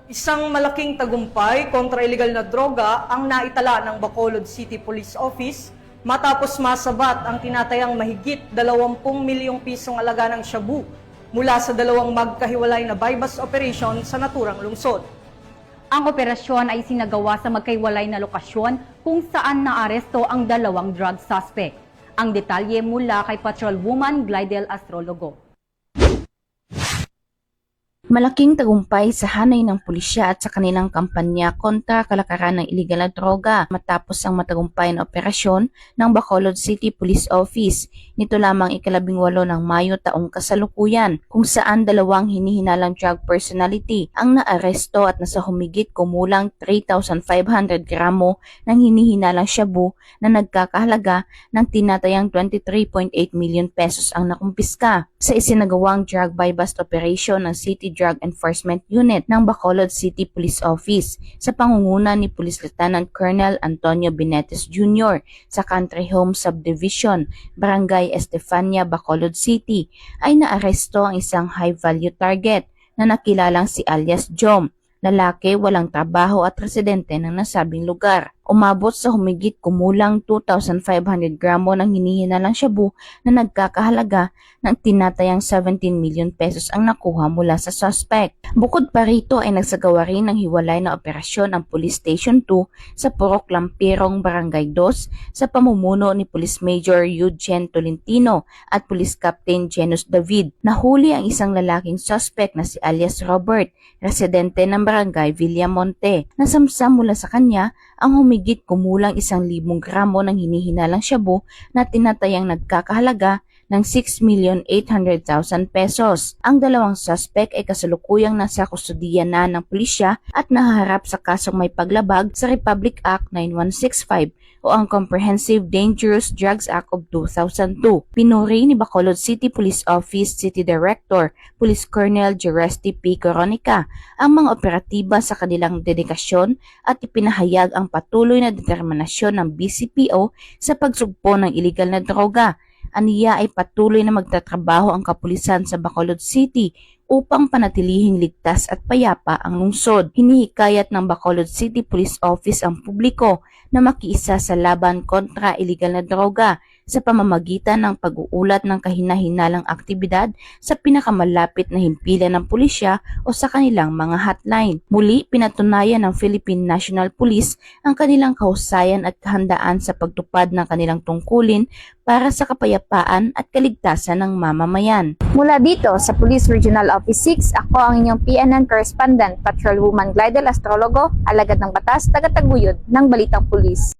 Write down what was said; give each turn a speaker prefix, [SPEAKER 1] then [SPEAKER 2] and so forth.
[SPEAKER 1] Isang malaking tagumpay kontra illegal na droga ang naitala ng Bacolod City Police Office matapos masabat ang tinatayang mahigit 20 milyong pisong alaga ng shabu mula sa dalawang magkahiwalay na buy-bust operation sa naturang lungsod.
[SPEAKER 2] Ang operasyon ay sinagawa sa magkahiwalay na lokasyon kung saan naaresto ang dalawang drug suspect. Ang detalye mula kay Patrolwoman Glidel Astrologo.
[SPEAKER 3] Malaking tagumpay sa hanay ng pulisya at sa kanilang kampanya kontra kalakaran ng iligal na droga matapos ang matagumpay na operasyon ng Bacolod City Police Office. Nito lamang ika-18 ng Mayo taong kasalukuyan kung saan dalawang hinihinalang drug personality ang naaresto at nasa humigit kumulang 3,500 gramo ng hinihinalang shabu na nagkakahalaga ng tinatayang 23.8 million pesos ang nakumpiska. Sa isinagawang drug buy-bust operation ng City Drug Enforcement Unit ng Bacolod City Police Office sa pangunguna ni Police Lieutenant Colonel Antonio Benetes Jr. sa Country Home Subdivision, Barangay Estefania, Bacolod City, ay naaresto ang isang high-value target na nakilalang si alias Jom, lalaki walang trabaho at residente ng nasabing lugar. Umabot sa humigit kumulang 2,500 gramo ng hinihinalang shabu na nagkakahalaga ng tinatayang 17 million pesos ang nakuha mula sa suspect. Bukod pa rito ay nagsagawa rin ng hiwalay na operasyon ang Police Station 2 sa Purok Lampirong, Barangay 2 sa pamumuno ni Police Major Eugene Tolentino at Police Captain Genus David. Nahuli ang isang lalaking suspect na si alias Robert, residente ng Barangay Villamonte. Nasamsam mula sa kanya ang humigit kumulang 1,000 gramo ng hinihinalang shabu na tinatayang nagkakahalaga ng 6,800,000 pesos. Ang dalawang suspect ay kasalukuyang nasa kustudiya na ng pulisya at nahaharap sa kasong may paglabag sa Republic Act 9165 o ang Comprehensive Dangerous Drugs Act of 2002. Pinuri ni Bacolod City Police Office City Director Police Colonel Jeresti P. Coronica ang mga operatiba sa kanilang dedikasyon at ipinahayag ang patuloy na determinasyon ng BCPO sa pagsugpo ng iligal na droga. Aniya ay patuloy na magtatrabaho ang kapulisan sa Bacolod City upang panatilihing ligtas at payapa ang lungsod. Hinihikayat ng Bacolod City Police Office ang publiko na makiisa sa laban kontra iligal na droga sa pamamagitan ng pag-uulat ng kahina-hinalang aktibidad sa pinakamalapit na himpilan ng pulisya o sa kanilang mga hotline. Muli, pinatunayan ng Philippine National Police ang kanilang kahusayan at kahandaan sa pagtupad ng kanilang tungkulin para sa kapayapaan at kaligtasan ng mamamayan.
[SPEAKER 4] Mula dito sa Police Regional Office 6, ako ang inyong PNN Correspondent, Patrolwoman Glidel Astrologo, alagad ng batas, tagataguyod ng Balitang Pulis.